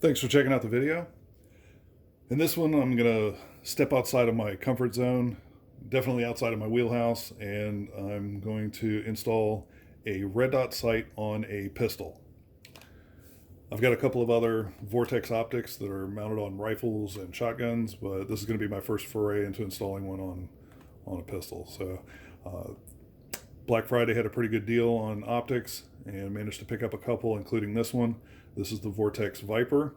Thanks for checking out the video. In this one, I'm going to step outside of my comfort zone, definitely outside of my wheelhouse, and I'm going to install a red dot sight on a pistol. I've got a couple of other Vortex optics that are mounted on rifles and shotguns, but this is going to be my first foray into installing one on a pistol. So Black Friday had a pretty good deal on optics and managed to pick up a couple, including this one. This is the Vortex Viper,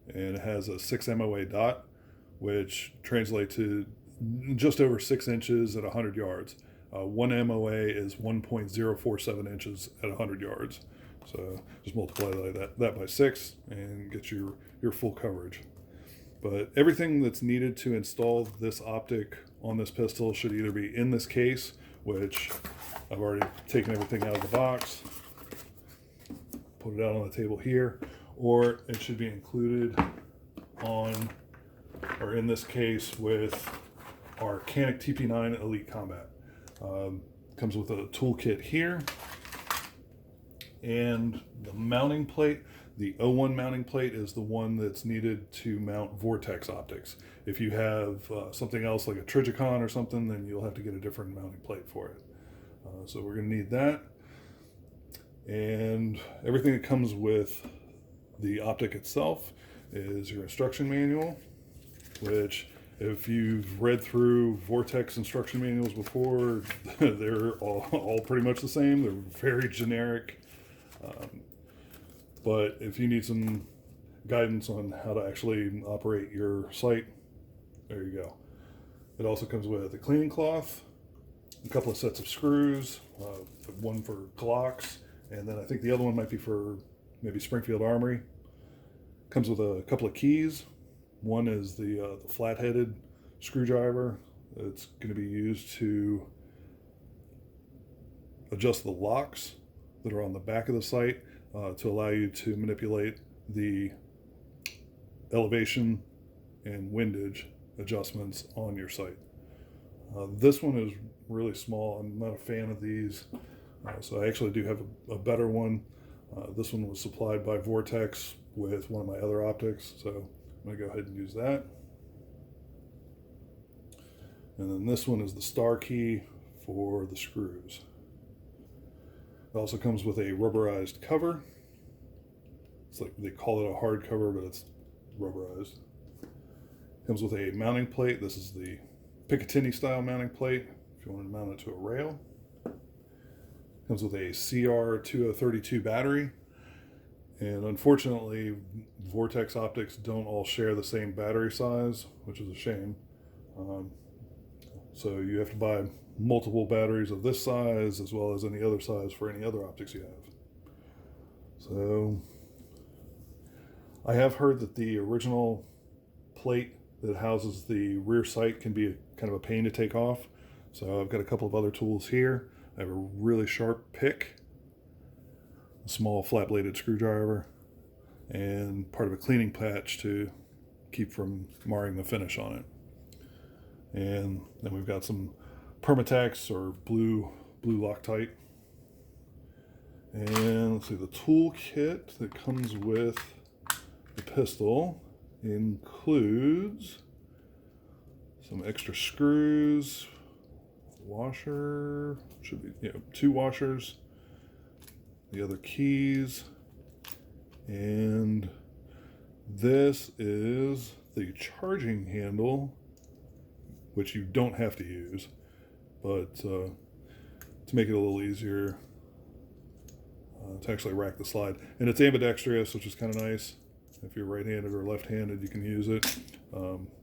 and it has a 6 MOA dot, which translates to just over 6 inches at 100 yards. 1 MOA is 1.047 inches at 100 yards. So just multiply that by 6 and get your full coverage. But everything that's needed to install this optic on this pistol should either be in this case, which I've already taken everything out of the box, put it out on the table here, or it should be included on, or in this case, with our Canik TP9 Elite Combat. Comes with a toolkit here, and the mounting plate. The 01 mounting plate is the one that's needed to mount Vortex optics. If you have something else like a Trijicon or something, then you'll have to get a different mounting plate for it. So we're going to need that. And everything that comes with the optic itself is your instruction manual, which if you've read through Vortex instruction manuals before, they're all pretty much the same. They're very generic. But if you need some guidance on how to actually operate your sight, there you go. It also comes with a cleaning cloth, a couple of sets of screws, one for Glocks, and then I think the other one might be for maybe Springfield Armory. Comes with a couple of keys. One is the flat-headed screwdriver. It's going to be used to adjust the locks that are on the back of the sight to allow you to manipulate the elevation and windage adjustments on your sight. This one is really small. I'm not a fan of these, so I actually do have a better one. This one was supplied by Vortex with one of my other optics, so I'm going to go ahead and use that. And then this one is the star key for the screws. It also comes with a rubberized cover. It's like they call it a hard cover, but it's rubberized. Comes with a mounting plate. This is the Picatinny style mounting plate if you want to mount it to a rail. Comes with a CR2032 battery. And unfortunately, Vortex optics don't all share the same battery size, which is a shame. So you have to buy multiple batteries of this size as well as any other size for any other optics you have. So I have heard that the original plate that houses the rear sight can be kind of a pain to take off. So I've got a couple of other tools here. I have a really sharp pick, a small flat-bladed screwdriver, and part of a cleaning patch to keep from marring the finish on it. And then we've got some Permatex or blue Loctite. And let's see, the toolkit that comes with the pistol includes some extra screws, washer, should be 2 washers, the other keys, and this is the charging handle, which you don't have to use, but to make it a little easier to actually rack the slide. And it's ambidextrous, which is kind of nice. If you're right-handed or left-handed, you can use it,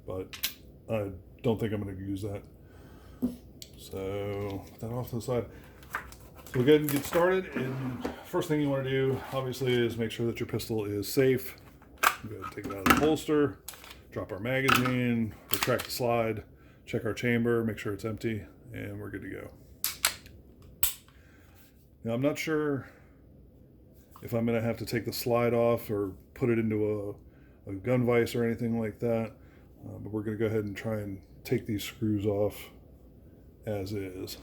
but I don't think I'm going to use that. So put that off to the side. So we'll go ahead and get started. And first thing you want to do, obviously, is make sure that your pistol is safe. Go ahead and take it out of the holster, drop our magazine, retract the slide, check our chamber, make sure it's empty, and we're good to go. Now, I'm not sure if I'm going to have to take the slide off or put it into a gun vise or anything like that, but we're going to go ahead and try and take these screws off as is.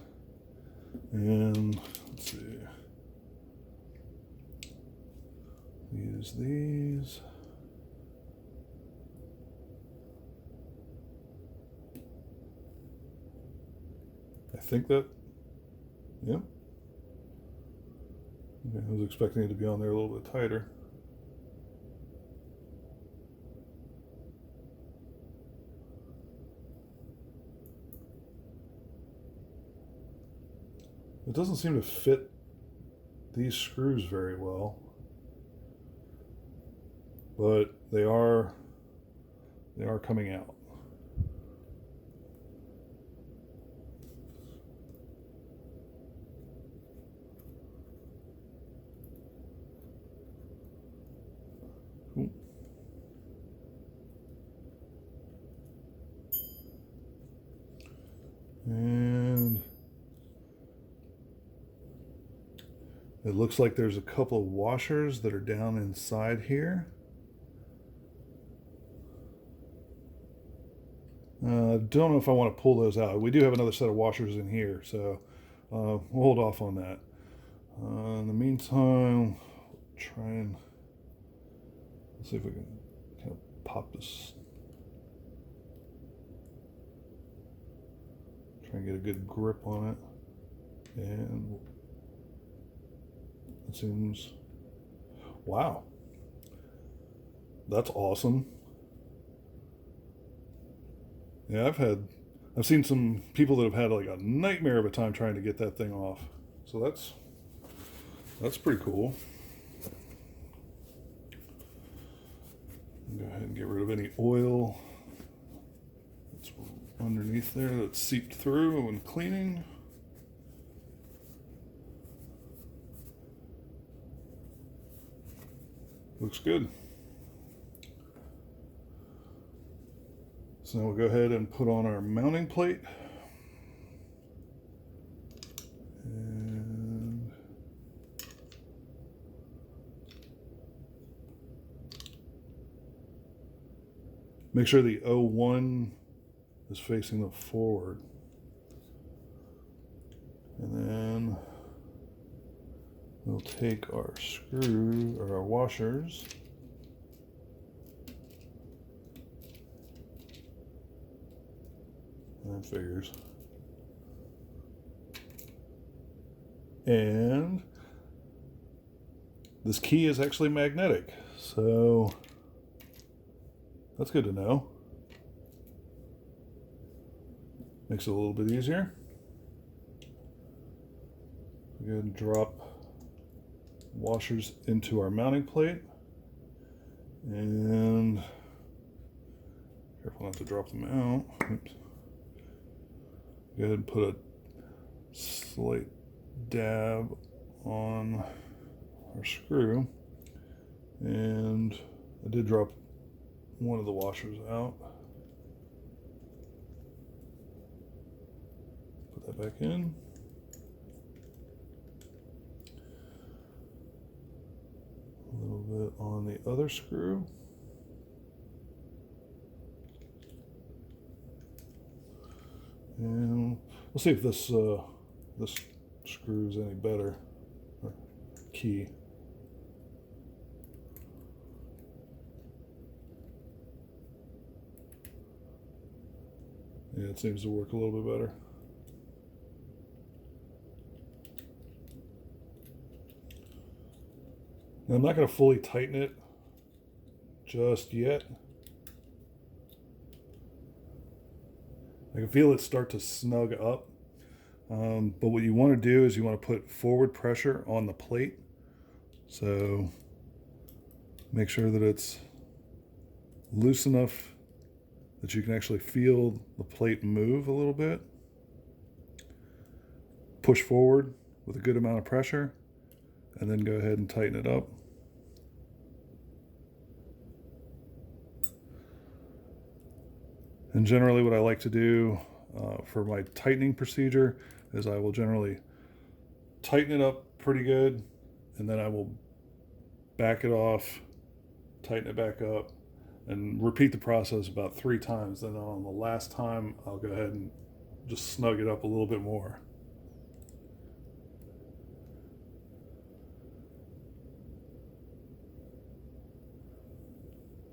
And let's see, use these. I think that, yeah. Okay, I was expecting it to be on there a little bit tighter. It doesn't seem to fit these screws very well, but they are coming out. Cool. And it looks like there's a couple of washers that are down inside here. Don't know if I want to pull those out. We do have another set of washers in here, so we'll hold off on that. In the meantime, try and see if we can kind of pop this. Try and get a good grip on it. And it seems, wow, that's awesome. Yeah, I've seen some people that have had like a nightmare of a time trying to get that thing off. So that's pretty cool. Go ahead and get rid of any oil that's underneath there that's seeped through when cleaning. Looks good. So now we'll go ahead and put on our mounting plate. And make sure the 01 is facing the forward. And then we'll take our screw or our washers. That figures. And this key is actually magnetic, so that's good to know. Makes it a little bit easier. Go ahead and drop washers into our mounting plate, and careful not to drop them out. Oops. Go ahead and put a slight dab on our screw, and I did drop one of the washers out. Put that back in. A little bit on the other screw. And we'll see if this this screw is any better, or key. Yeah, it seems to work a little bit better. Now, I'm not going to fully tighten it just yet. I can feel it start to snug up. But what you want to do is you want to put forward pressure on the plate. So make sure that it's loose enough that you can actually feel the plate move a little bit. Push forward with a good amount of pressure, and then go ahead and tighten it up. And generally what I like to do for my tightening procedure is I will generally tighten it up pretty good, and then I will back it off, tighten it back up, and repeat the process about 3 times. Then on the last time, I'll go ahead and just snug it up a little bit more.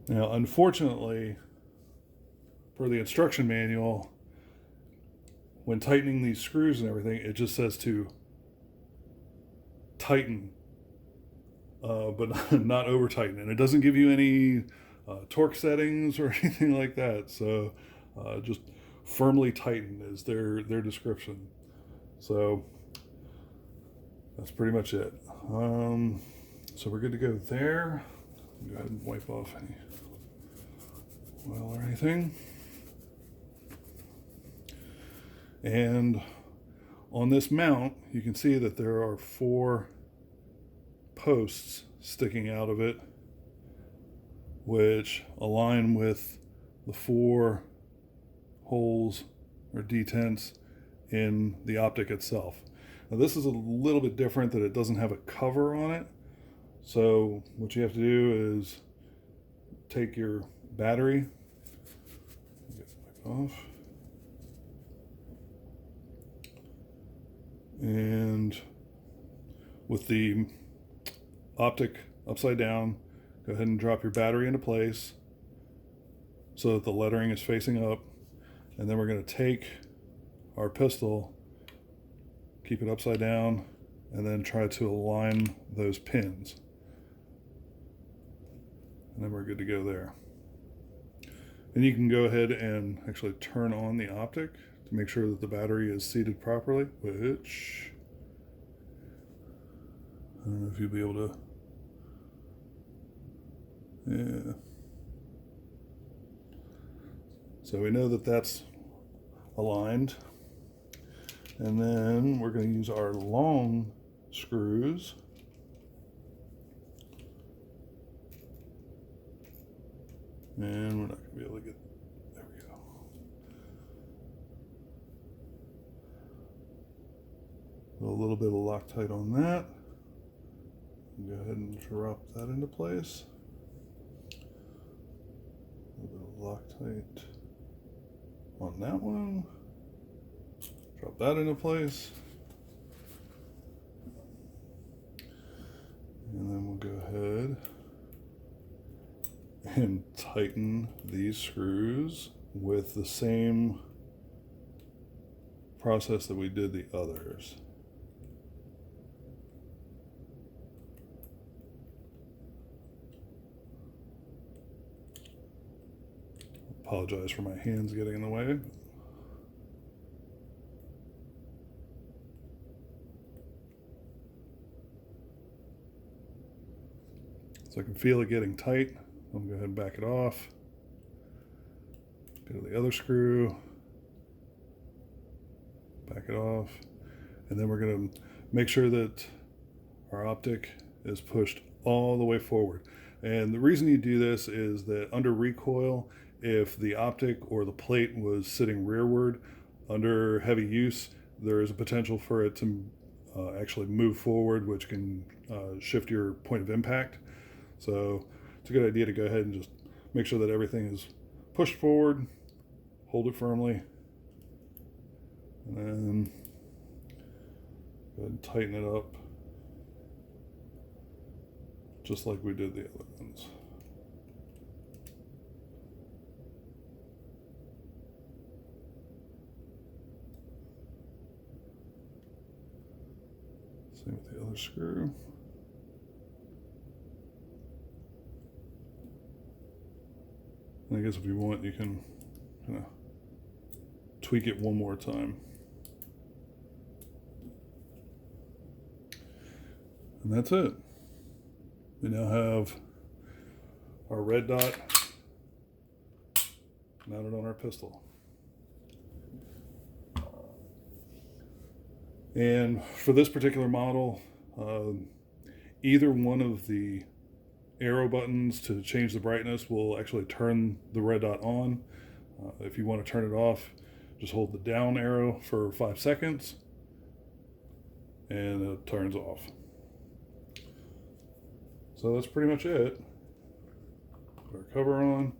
Now, unfortunately, per the instruction manual, when tightening these screws and everything, it just says to tighten, but not over tighten. And it doesn't give you any torque settings or anything like that. So just firmly tighten is their description. So that's pretty much it. So we're good to go there. Go ahead and wipe off any oil or anything. And on this mount, you can see that there are 4 posts sticking out of it, which align with the 4 holes or detents in the optic itself. Now this is a little bit different, that it doesn't have a cover on it. So what you have to do is take your battery, get it off, and with the optic upside down, go ahead and drop your battery into place so that the lettering is facing up. And then we're going to take our pistol, keep it upside down, and then try to align those pins. And then we're good to go there. And you can go ahead and actually turn on the optic to make sure that the battery is seated properly, which I don't know if you'll be able to. Yeah. So we know that that's aligned. And then we're going to use our long screws. And we're not going to be able to get, there we go. A little bit of Loctite on that. Go ahead and drop that into place. A little bit of Loctite on that one. Drop that into place. And then we'll go ahead and tighten these screws with the same process that we did the others. Apologize for my hands getting in the way. So I can feel it getting tight. I'm going to go ahead and back it off. Go to the other screw. Back it off. And then we're going to make sure that our optic is pushed all the way forward. And the reason you do this is that under recoil, if the optic or the plate was sitting rearward under heavy use, there is a potential for it to actually move forward, which can shift your point of impact. So it's a good idea to go ahead and just make sure that everything is pushed forward, hold it firmly, and then go ahead and tighten it up just like we did the other ones. Same with the other screw. And I guess if you want, you can kind of tweak it one more time. And that's it. We now have our red dot mounted on our pistol. And for this particular model, either one of the arrow buttons to change the brightness will actually turn the red dot on. If you want to turn it off, just hold the down arrow for 5 seconds and it turns off. So that's pretty much it. Put our cover on.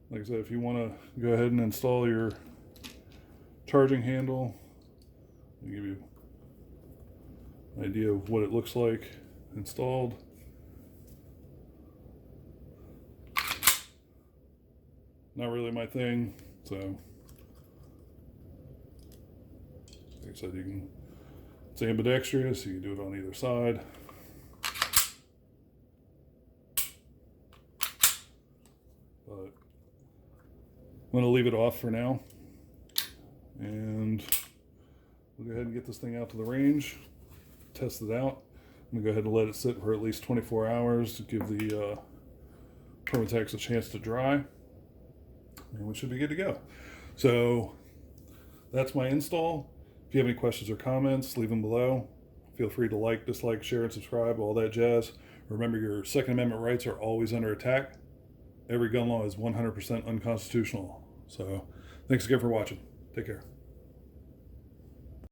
Like I said, if you want to go ahead and install your charging handle, I'll give you an idea of what it looks like installed. Not really my thing, so said, it's ambidextrous. You can do it on either side. But I'm going to leave it off for now. And we'll go ahead and get this thing out to the range, test it out. I'm going to go ahead and let it sit for at least 24 hours to give the Permatex a chance to dry. And we should be good to go. So that's my install. If you have any questions or comments, leave them below. Feel free to like, dislike, share, and subscribe, all that jazz. Remember, your Second Amendment rights are always under attack. Every gun law is 100% unconstitutional. So thanks again for watching. Take care.